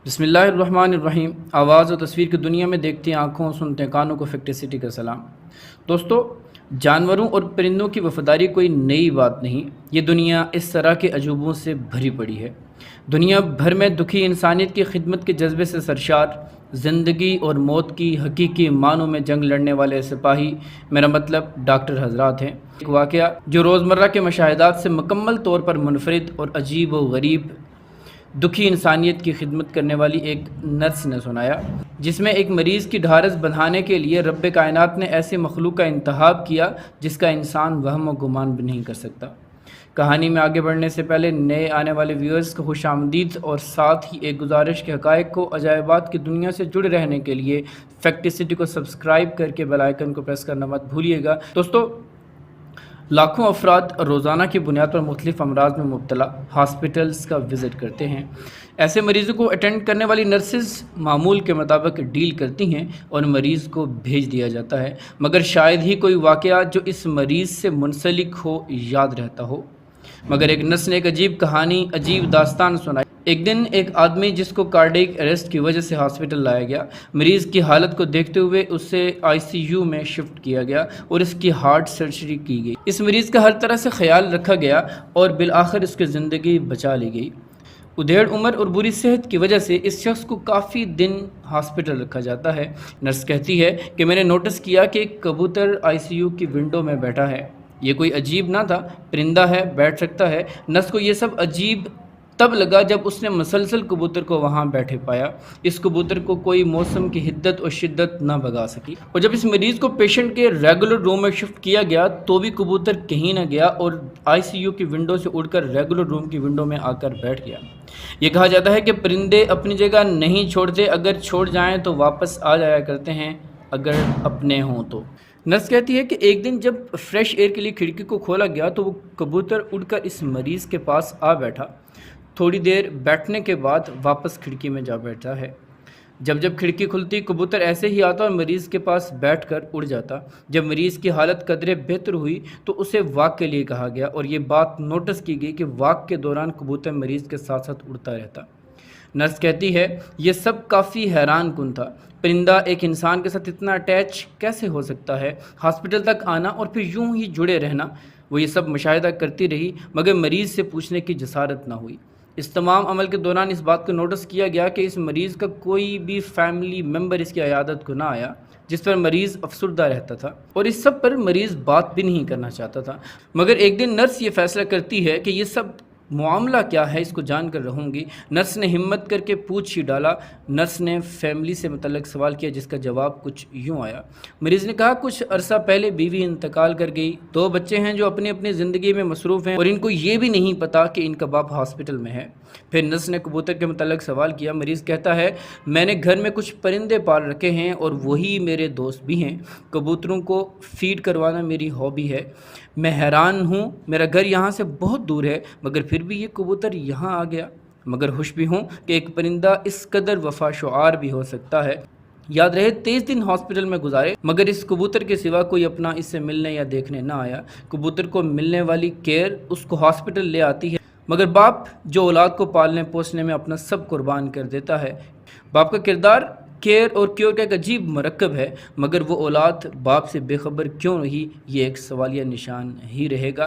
بسم اللہ الرحمن الرحیم۔ آواز و تصویر کی دنیا میں دیکھتے ہیں آنکھوں، سنتے ہیں کانوں کو، فیکٹیسٹی کا سلام۔ دوستو، جانوروں اور پرندوں کی وفاداری کوئی نئی بات نہیں، یہ دنیا اس طرح کے عجوبوں سے بھری پڑی ہے۔ دنیا بھر میں دکھی انسانیت کی خدمت کے جذبے سے سرشار، زندگی اور موت کی حقیقی معنوں میں جنگ لڑنے والے سپاہی، میرا مطلب ڈاکٹر حضرات ہیں۔ ایک واقعہ جو روزمرہ کے مشاہدات سے مکمل طور پر منفرد اور عجیب و غریب دکھی انسانیت کی خدمت کرنے والی ایک نرس نے سنایا، جس میں ایک مریض کی ڈھارس بندھانے کے لیے رب کائنات نے ایسی مخلوق کا انتخاب کیا جس کا انسان وہم و گمان بھی نہیں کر سکتا۔ کہانی میں آگے بڑھنے سے پہلے نئے آنے والے ویورز کو خوش آمدید، اور ساتھ ہی ایک گزارش کے حقائق کو، عجائبات کی دنیا سے جڑے رہنے کے لیے فیکٹیسٹی کو سبسکرائب کر کے بیل آئیکن کو پریس کرنا مت بھولیے گا۔ دوستو، لاکھوں افراد روزانہ کی بنیاد پر مختلف امراض میں مبتلا ہاسپٹلز کا وزٹ کرتے ہیں۔ ایسے مریضوں کو اٹینڈ کرنے والی نرسز معمول کے مطابق ڈیل کرتی ہیں اور مریض کو بھیج دیا جاتا ہے، مگر شاید ہی کوئی واقعہ جو اس مریض سے منسلک ہو یاد رہتا ہو۔ مگر ایک نرس نے ایک عجیب کہانی، عجیب داستان سنائی۔ ایک دن ایک آدمی جس کو کارڈیک اریسٹ کی وجہ سے ہاسپٹل لایا گیا، مریض کی حالت کو دیکھتے ہوئے اسے ICU میں شفٹ کیا گیا اور اس کی ہارٹ سرجری کی گئی۔ اس مریض کا ہر طرح سے خیال رکھا گیا اور بالآخر اس کی زندگی بچا لی گئی۔ ادھیڑ عمر اور بری صحت کی وجہ سے اس شخص کو کافی دن ہاسپٹل رکھا جاتا ہے۔ نرس کہتی ہے کہ میں نے نوٹس کیا کہ ایک کبوتر ICU کی ونڈو میں بیٹھا ہے۔ یہ کوئی عجیب نہ تھا، پرندہ ہے، بیٹھ سکتا ہے۔ نرس کو یہ سب عجیب تب لگا جب اس نے مسلسل کبوتر کو وہاں بیٹھے پایا۔ اس کبوتر کو کوئی موسم کی حدت اور شدت نہ بھگا سکی، اور جب اس مریض کو پیشنٹ کے ریگولر روم میں شفٹ کیا گیا تو بھی کبوتر کہیں نہ گیا اور ICU کی ونڈو سے اڑ کر ریگولر روم کی ونڈو میں آ کر بیٹھ گیا۔ یہ کہا جاتا ہے کہ پرندے اپنی جگہ نہیں چھوڑتے، اگر چھوڑ جائیں تو واپس آ جایا کرتے ہیں اگر اپنے ہوں تو۔ نرس کہتی ہے کہ ایک دن جب فریش ایئر کے لیے کھڑکی کو کھولا گیا تو وہ کبوتر اڑ کر اس مریض کے پاس آ بیٹھا۔ تھوڑی دیر بیٹھنے کے بعد واپس کھڑکی میں جا بیٹھا ہے۔ جب کھڑکی کھلتی، کبوتر ایسے ہی آتا اور مریض کے پاس بیٹھ کر اڑ جاتا۔ جب مریض کی حالت قدرے بہتر ہوئی تو اسے واک کے لیے کہا گیا اور یہ بات نوٹس کی گئی کہ واک کے دوران کبوتر مریض کے ساتھ ساتھ اڑتا رہتا۔ نرس کہتی ہے یہ سب کافی حیران کن تھا۔ پرندہ ایک انسان کے ساتھ اتنا اٹیچ کیسے ہو سکتا ہے؟ ہاسپٹل تک آنا اور پھر یوں ہی جڑے رہنا۔ وہ یہ سب مشاہدہ کرتی رہی مگر مریض سے پوچھنے کی جسارت نہ ہوئی۔ اس تمام عمل کے دوران اس بات کو نوٹس کیا گیا کہ اس مریض کا کوئی بھی فیملی ممبر اس کی عیادت کو نہ آیا، جس پر مریض افسردہ رہتا تھا، اور اس سب پر مریض بات بھی نہیں کرنا چاہتا تھا۔ مگر ایک دن نرس یہ فیصلہ کرتی ہے کہ یہ سب معاملہ کیا ہے، اس کو جان کر رہوں گی۔ نرس نے ہمت کر کے پوچھ ہی ڈالا۔ نرس نے فیملی سے متعلق سوال کیا جس کا جواب کچھ یوں آیا۔ مریض نے کہا کچھ عرصہ پہلے بیوی انتقال کر گئی، 2 بچے ہیں جو اپنی اپنی زندگی میں مصروف ہیں اور ان کو یہ بھی نہیں پتا کہ ان کا باپ ہاسپٹل میں ہے۔ پھر نرس نے کبوتر کے متعلق سوال کیا۔ مریض کہتا ہے میں نے گھر میں کچھ پرندے پال رکھے ہیں اور وہی میرے دوست بھی ہیں۔ کبوتروں کو فیڈ کروانا میری ہابی ہے۔ میں حیران ہوں، میرا گھر یہاں سے بہت دور ہے مگر پھر بھی یہ کبوتر یہاں آ گیا۔ مگر خوش بھی ہوں کہ ایک پرندہ اس قدر وفا شعار بھی ہو سکتا ہے۔ یاد رہے 23 دن ہاسپٹل میں گزارے مگر اس کبوتر کے سوا کوئی اپنا اس سے ملنے یا دیکھنے نہ آیا۔ کبوتر کو ملنے والی کیئر اس کو ہاسپٹل لے آتی ہے، مگر باپ جو اولاد کو پالنے پوسنے میں اپنا سب قربان کر دیتا ہے۔ باپ کا کردار کیئر اور کیور کا ایک عجیب مرکب ہے، مگر وہ اولاد باپ سے بے خبر کیوں رہی، یہ ایک سوالیہ نشان ہی رہے گا۔